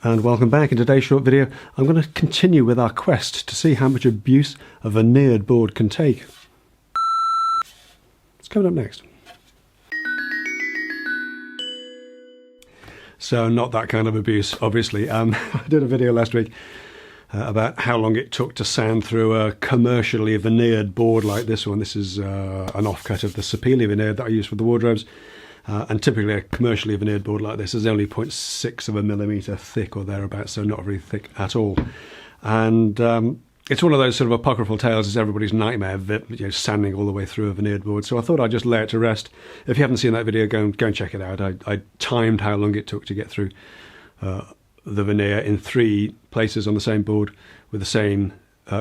And welcome back. In today's short video, I'm going to continue with our quest to see how much abuse a veneered board can take. It's coming up next. So not that kind of abuse, obviously. I did a video last week about how long it took to sand through a commercially veneered board like this one. This is an offcut of the Sapele veneered that I use for the wardrobes. And typically a commercially veneered board like this is only 0.6 of a millimetre thick or thereabouts, so not very thick at all. And it's one of those sort of apocryphal tales. It's everybody's nightmare, sanding all the way through a veneered board. So I thought I'd just lay it to rest. If you haven't seen that video, go and check it out. I timed how long it took to get through the veneer in 3 places on the same board with the same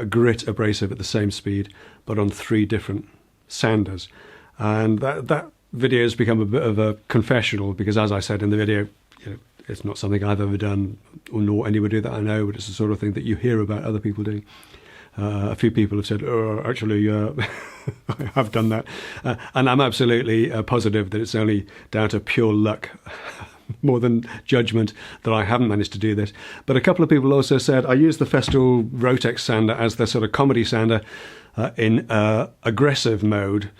grit abrasive at the same speed, but on 3 different sanders. And that video has become a bit of a confessional because, as I said in the video, it's not something I've ever done, or nor anybody that I know, but it's the sort of thing that you hear about other people doing. A few people have said, "Oh, actually, I have done that," and I'm absolutely positive that it's only down to pure luck, more than judgment, that I haven't managed to do this. But a couple of people also said I use the Festool Rotex sander as the sort of comedy sander in aggressive mode,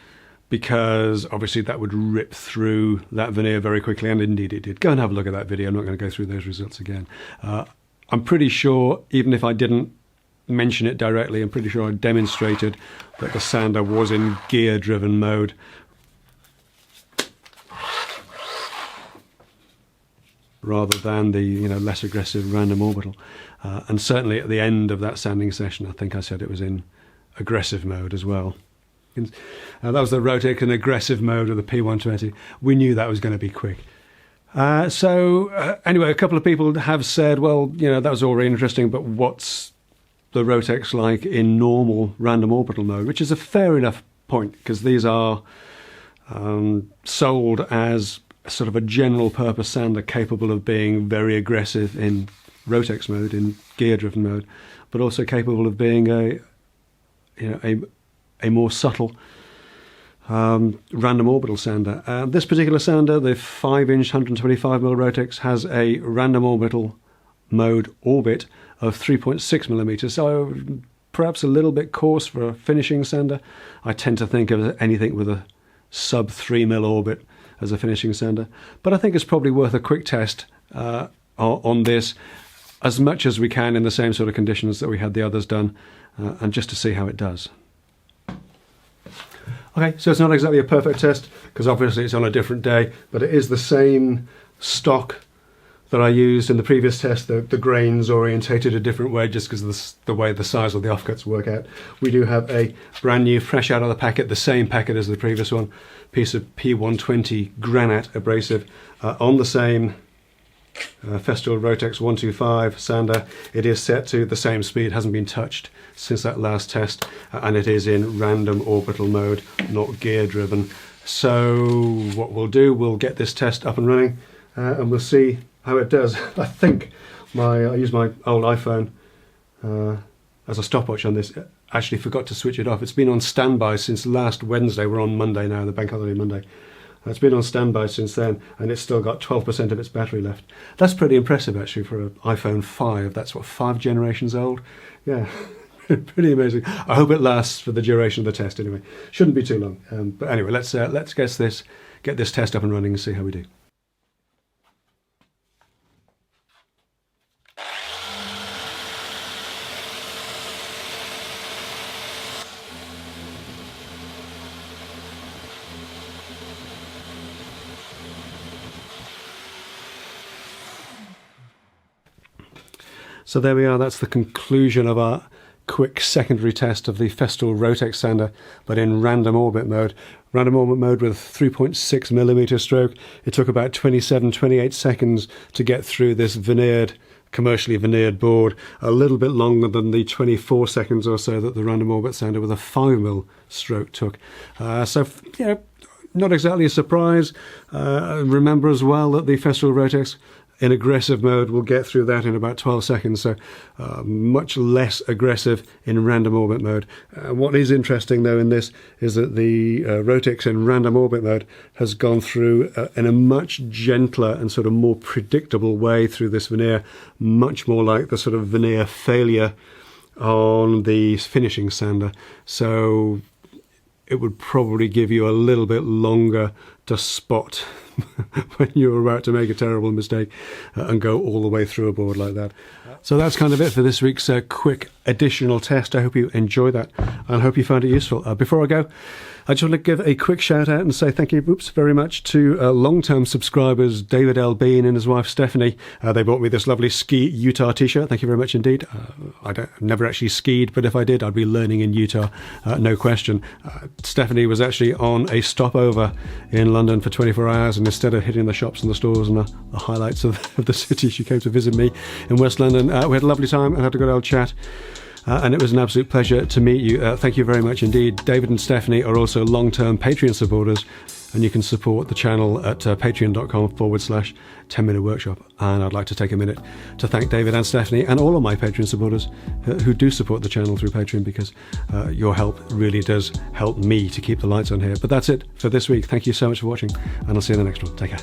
because obviously that would rip through that veneer very quickly, and indeed it did. Go and have a look at that video. I'm not going to go through those results again. I'm pretty sure, even if I didn't mention it directly, I'm pretty sure I demonstrated that the sander was in gear-driven mode. Rather than the less aggressive random orbital. And certainly at the end of that sanding session, I think I said it was in aggressive mode as well. That was the Rotex in aggressive mode of the P120. We knew that was going to be quick. Anyway, a couple of people have said, well, that was all really interesting, but what's the Rotex like in normal random orbital mode? Which is a fair enough point, because these are sold as sort of a general purpose sander capable of being very aggressive in Rotex mode, in gear-driven mode, but also capable of being a more subtle random orbital sander. This particular sander, the 5-inch 125mm Rotex, has a random orbital mode orbit of 3.6mm, so perhaps a little bit coarse for a finishing sander. I tend to think of anything with a sub 3mm orbit as a finishing sander, but I think it's probably worth a quick test on this, as much as we can in the same sort of conditions that we had the others done, and just to see how it does. Okay, so it's not exactly a perfect test, because obviously it's on a different day, but it is the same stock that I used in the previous test. The grains orientated a different way just because of the way the size of the offcuts work out. We do have a brand new, fresh out of the packet, the same packet as the previous one, piece of P120 granite abrasive on the same Festool Rotex 125 sander. It is set to the same speed, hasn't been touched since that last test, and it is in random orbital mode, not gear driven. So what we'll do, we'll get this test up and running, and we'll see how it does. I think I used my old iPhone as a stopwatch on this. Actually forgot to switch it off. It's been on standby since last Wednesday. We're on Monday now, the bank holiday Monday. It's been on standby since then, and it's still got 12% of its battery left. That's pretty impressive, actually, for an iPhone 5. That's, what, 5 generations old? Yeah, pretty amazing. I hope it lasts for the duration of the test, anyway. Shouldn't be too long. But anyway, let's get this test up and running and see how we do. So there we are, that's the conclusion of our quick secondary test of the Festool Rotex sander, but in random orbit mode. Random orbit mode with 3.6mm stroke. It took about 28 seconds to get through this commercially veneered board, a little bit longer than the 24 seconds or so that the random orbit sander with a 5mm stroke took. Not exactly a surprise. Remember as well that the Festool Rotex in aggressive mode will get through that in about 12 seconds, so much less aggressive in random orbit mode. What is interesting though in this is that the Rotex in random orbit mode has gone through in a much gentler and sort of more predictable way through this veneer, much more like the sort of veneer failure on the finishing sander. So it would probably give you a little bit longer to spot when you're about to make a terrible mistake and go all the way through a board like that. So that's kind of it for this week's quick additional test. I hope you enjoy that and hope you found it useful. Before I go, I just want to give a quick shout out and say thank you very much to long-term subscribers David L. Bean and his wife Stephanie. They bought me this lovely Ski Utah t-shirt. Thank you very much indeed. I've never actually skied, but if I did, I'd be learning in Utah, no question. Stephanie was actually on a stopover in London for 24 hours, and instead of hitting the shops and the stores and the highlights of the city, she came to visit me in West London. We had a lovely time and had a good old chat. And it was an absolute pleasure to meet you. Thank you very much indeed. David and Stephanie are also long-term Patreon supporters, and you can support the channel at patreon.com/10-minute workshop. And I'd like to take a minute to thank David and Stephanie and all of my Patreon supporters who do support the channel through Patreon, because your help really does help me to keep the lights on here. But that's it for this week. Thank you so much for watching, and I'll see you in the next one. Take care.